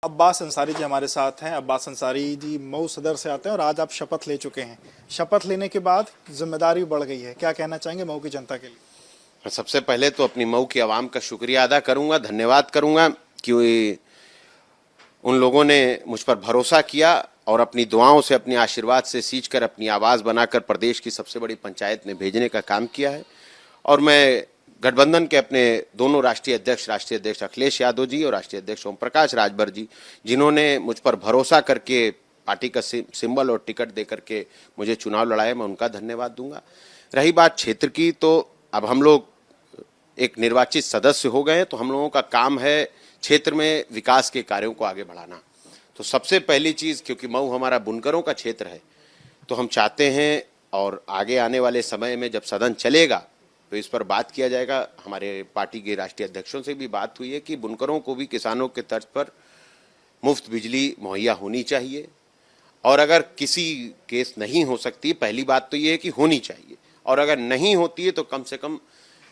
अब्बास अंसारी जी हमारे साथ हैं। अब्बास अंसारी जी मऊ सदर से आते हैं और आज आप शपथ ले चुके हैं। शपथ लेने के बाद जिम्मेदारी बढ़ गई है, क्या कहना चाहेंगे मऊ की जनता के लिए? सबसे पहले तो अपनी मऊ की आवाम का शुक्रिया अदा करूंगा, धन्यवाद करूंगा कि उन लोगों ने मुझ पर भरोसा किया और अपनी दुआओं से, अपने आशीर्वाद से सींचकर अपनी आवाज़ बनाकर प्रदेश की सबसे बड़ी पंचायत में भेजने का काम किया है। और मैं गठबंधन के अपने दोनों राष्ट्रीय अध्यक्ष अखिलेश यादव जी और राष्ट्रीय अध्यक्ष ओम प्रकाश राजभर जी, जिन्होंने मुझ पर भरोसा करके पार्टी का सिंबल और टिकट दे करके मुझे चुनाव लड़ाया, मैं उनका धन्यवाद दूंगा। रही बात क्षेत्र की, तो अब हम लोग एक निर्वाचित सदस्य हो गए हैं, तो हम लोगों का काम है क्षेत्र में विकास के कार्यों को आगे बढ़ाना। तो सबसे पहली चीज़, क्योंकि मऊ हमारा बुनकरों का क्षेत्र है, तो हम चाहते हैं और आगे आने वाले समय में जब सदन चलेगा तो इस पर बात किया जाएगा। हमारे पार्टी के राष्ट्रीय अध्यक्षों से भी बात हुई है कि बुनकरों को भी किसानों के तर्ज पर मुफ्त बिजली मुहैया होनी चाहिए, और अगर किसी केस नहीं हो सकती, पहली बात तो ये है कि होनी चाहिए, और अगर नहीं होती है तो कम से कम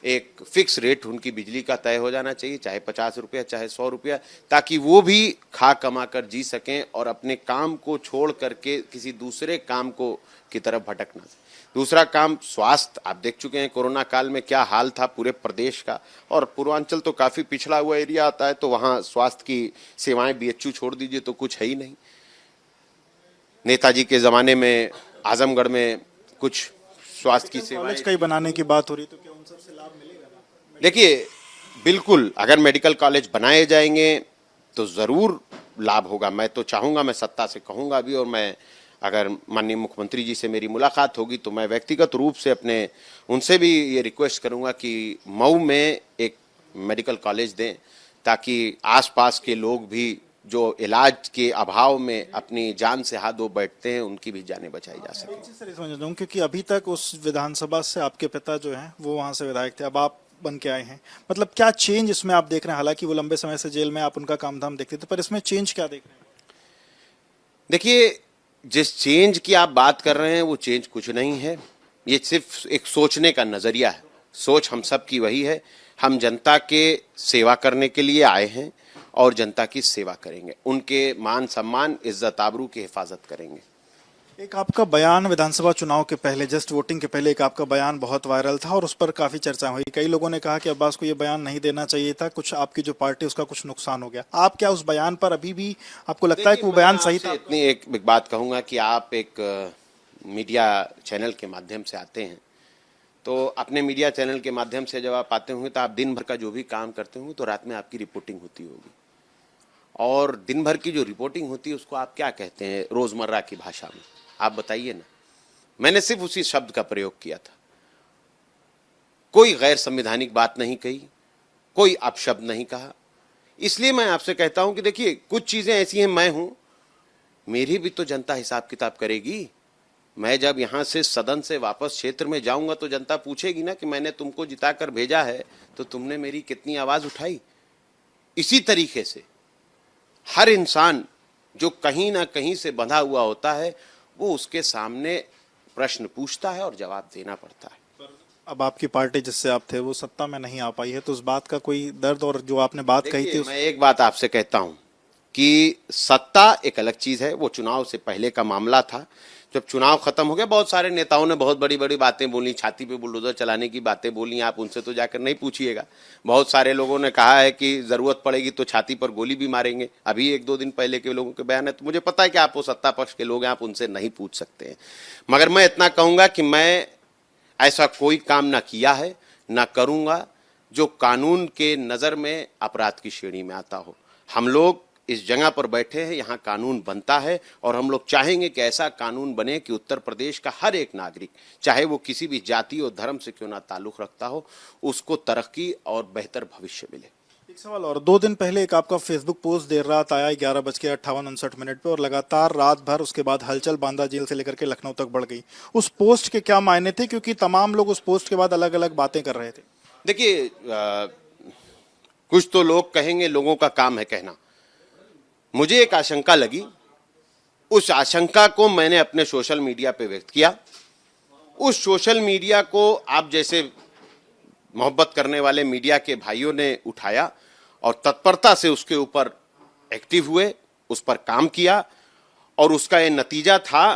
एक फिक्स रेट उनकी बिजली का तय हो जाना चाहिए, चाहे 50 रुपया चाहे 100 रुपया, ताकि वो भी खा कमा कर जी सकें और अपने काम को छोड़ करके किसी दूसरे काम को की तरफ भटक ना सकें। दूसरा काम स्वास्थ्य, आप देख चुके हैं कोरोना काल में क्या हाल था पूरे प्रदेश का, और पूर्वांचल तो काफ़ी पिछड़ा हुआ एरिया आता है, तो वहाँ स्वास्थ्य की सेवाएं बीएचयू छोड़ दीजिए तो कुछ है ही नहीं। नेताजी के ज़माने में आजमगढ़ में कुछ स्वास्थ्य की सेवाएं, कॉलेज कहीं बनाने की बात हो रही, तो क्या उन सबसे लाभ मिलेगा ना? देखिए बिल्कुल, अगर मेडिकल कॉलेज बनाए जाएंगे तो ज़रूर लाभ होगा। मैं तो चाहूँगा, मैं सत्ता से कहूँगा भी, और मैं अगर माननीय मुख्यमंत्री जी से मेरी मुलाकात होगी तो मैं व्यक्तिगत रूप से अपने उनसे भी ये रिक्वेस्ट करूँगा कि मऊ में एक मेडिकल कॉलेज दें, ताकि आसपास के लोग भी जो इलाज के अभाव में अपनी जान से हाथ धो बैठते हैं, उनकी भी जानें बचाई जा सके। सर समझ हूँ, क्योंकि अभी तक उस विधानसभा से आपके पिता जो हैं वो वहाँ से विधायक थे, अब आप बन के आए हैं, मतलब क्या चेंज इसमें आप देख रहे हैं? हालांकि वो लंबे समय से जेल में, आप उनका काम धाम देखते थे, पर इसमें चेंज क्या देख रहे हैं? देखिए, जिस चेंज की आप बात कर रहे हैं वो चेंज कुछ नहीं है, ये सिर्फ एक सोचने का नज़रिया है। सोच हम सब की वही है, हम जनता के सेवा करने के लिए आए हैं और जनता की सेवा करेंगे, उनके मान सम्मान इज्जत आबरू की हिफाजत करेंगे। एक आपका बयान विधानसभा चुनाव के पहले, जस्ट वोटिंग के पहले, एक आपका बयान बहुत वायरल था और उस पर काफी चर्चा हुई। कई लोगों ने कहा कि अब्बास को ये बयान नहीं देना चाहिए था, कुछ आपकी जो पार्टी उसका कुछ नुकसान हो गया। आप क्या उस बयान पर अभी भी आपको लगता है कि वो बयान सही था? इतनी एक बात कहूंगा कि आप एक मीडिया चैनल के माध्यम से आते हैं, तो अपने मीडिया चैनल के माध्यम से जब आप आते होंगे तो आप दिन भर का जो भी काम करते होंगे तो रात में आपकी रिपोर्टिंग होती होगी, और दिन भर की जो रिपोर्टिंग होती है उसको आप क्या कहते हैं रोजमर्रा की भाषा में, आप बताइए ना। मैंने सिर्फ उसी शब्द का प्रयोग किया था, कोई गैर संवैधानिक बात नहीं कही, कोई अपशब्द नहीं कहा। इसलिए मैं आपसे कहता हूं कि देखिए, कुछ चीजें ऐसी हैं, मैं हूं, मेरी भी तो जनता हिसाब किताब करेगी। मैं जब यहां से सदन से वापस क्षेत्र में जाऊंगा तो जनता पूछेगी ना कि मैंने तुमको जिताकर भेजा है तो तुमने मेरी कितनी आवाज उठाई। इसी तरीके से हर इंसान जो कहीं ना कहीं से बंधा हुआ होता है, वो उसके सामने प्रश्न पूछता है और जवाब देना पड़ता है। अब आपकी पार्टी जिससे आप थे वो सत्ता में नहीं आ पाई है, तो उस बात का कोई दर्द, और जो आपने बात कही थी मैं एक बात आपसे कहता हूं कि सत्ता एक अलग चीज है, वो चुनाव से पहले का मामला था। जब चुनाव खत्म हो गया, बहुत सारे नेताओं ने बहुत बड़ी बड़ी बातें बोली, छाती पे बुलडोजर चलाने की बातें बोली, आप उनसे तो जाकर नहीं पूछिएगा। बहुत सारे लोगों ने कहा है कि जरूरत पड़ेगी तो छाती पर गोली भी मारेंगे, अभी एक दो दिन पहले के लोगों के बयान है। तो मुझे पता है कि आप वो सत्ता पक्ष के लोग हैं, आप उनसे नहीं पूछ सकते हैं, मगर मैं इतना कहूंगा कि मैं ऐसा कोई काम ना किया है ना करूंगा जो कानून के नज़र में अपराध की श्रेणी में आता हो। हम लोग इस जगह पर बैठे हैं, यहाँ कानून बनता है, और हम लोग चाहेंगे कि ऐसा कानून बने कि उत्तर प्रदेश का हर एक नागरिक, चाहे वो किसी भी जाति और धर्म से क्यों ना ताल्लुक रखता हो, उसको तरक्की और बेहतर भविष्य मिले। एक सवाल और, 2 दिन पहले एक आपका फेसबुक पोस्ट देर रात आया 11:58 पे, और लगातार रात भर उसके बाद हलचल बांदा जेल से लेकर के लखनऊ तक बढ़ गई। उस पोस्ट के क्या मायने थे, क्योंकि तमाम लोग उस पोस्ट के बाद अलग अलग बातें कर रहे थे? देखिए, कुछ तो लोग कहेंगे, लोगों का काम है कहना। मुझे एक आशंका लगी, उस आशंका को मैंने अपने सोशल मीडिया पे व्यक्त किया। उस सोशल मीडिया को आप जैसे मोहब्बत करने वाले मीडिया के भाइयों ने उठाया और तत्परता से उसके ऊपर एक्टिव हुए। उस पर काम किया और उसका ये नतीजा था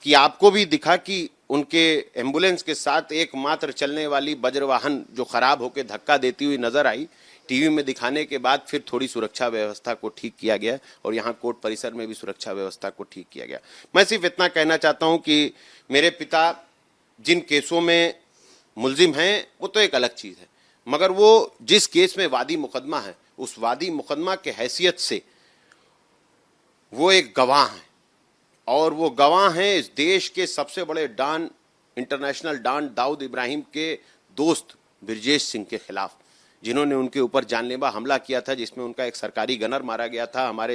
कि आपको भी दिखा कि उनके एम्बुलेंस के साथ एकमात्र चलने वाली वज्रवाहन जो खराब होकर धक्का देती हुई नजर आई, टीवी में दिखाने के बाद फिर थोड़ी सुरक्षा व्यवस्था को ठीक किया गया और यहाँ कोर्ट परिसर में भी सुरक्षा व्यवस्था को ठीक किया गया। मैं सिर्फ इतना कहना चाहता हूं कि मेरे पिता जिन केसों में मुलजिम हैं वो तो एक अलग चीज है, मगर वो जिस केस में वादी मुकदमा है उस वादी मुकदमा के हैसियत से वो एक गवाह हैं और वो गवाह हैं इस देश के सबसे बड़े don, international don Dawood Ibrahim के दोस्त ब्रजेश सिंह के खिलाफ, जिन्होंने उनके ऊपर जानलेवा हमला किया था, जिसमें उनका एक सरकारी गनर मारा गया था, हमारे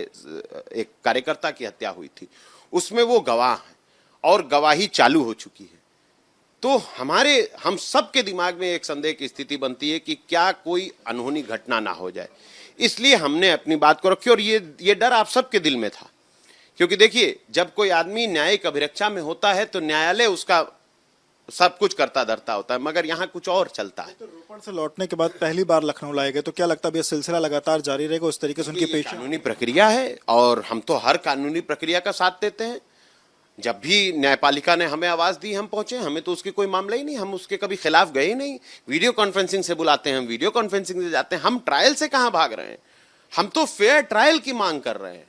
एक कार्यकर्ता की हत्या हुई थी, उसमें वो गवाह हैं और गवाही चालू हो चुकी है। तो हम सब के दिमाग में एक संदेह की स्थिति बनती है कि क्या कोई अनहोनी घटना ना हो जाए, इसलिए हमने अपनी बात को रखी और ये डर आप सबके दिल में था, क्योंकि देखिए जब कोई आदमी न्यायिक अभिरक्षा में होता है तो न्यायालय उसका सब कुछ करता धरता होता है, मगर यहाँ कुछ और चलता है। तो रोपड़ से लौटने के बाद पहली बार लखनऊ लाए गए, तो क्या लगता है ये सिलसिला लगातार जारी रहेगा? उस तरीके से उनकी पेश कानूनी प्रक्रिया है और हम तो हर कानूनी प्रक्रिया का साथ देते हैं। जब भी न्यायपालिका ने हमें आवाज दी हम पहुंचे, हमें तो उसके कोई मामला ही नहीं, हम उसके कभी खिलाफ गए ही नहीं। वीडियो कॉन्फ्रेंसिंग से बुलाते हैं, हम वीडियो कॉन्फ्रेंसिंग से जाते हैं, हम ट्रायल से कहां भाग रहे हैं, हम तो फेयर ट्रायल की मांग कर रहे हैं।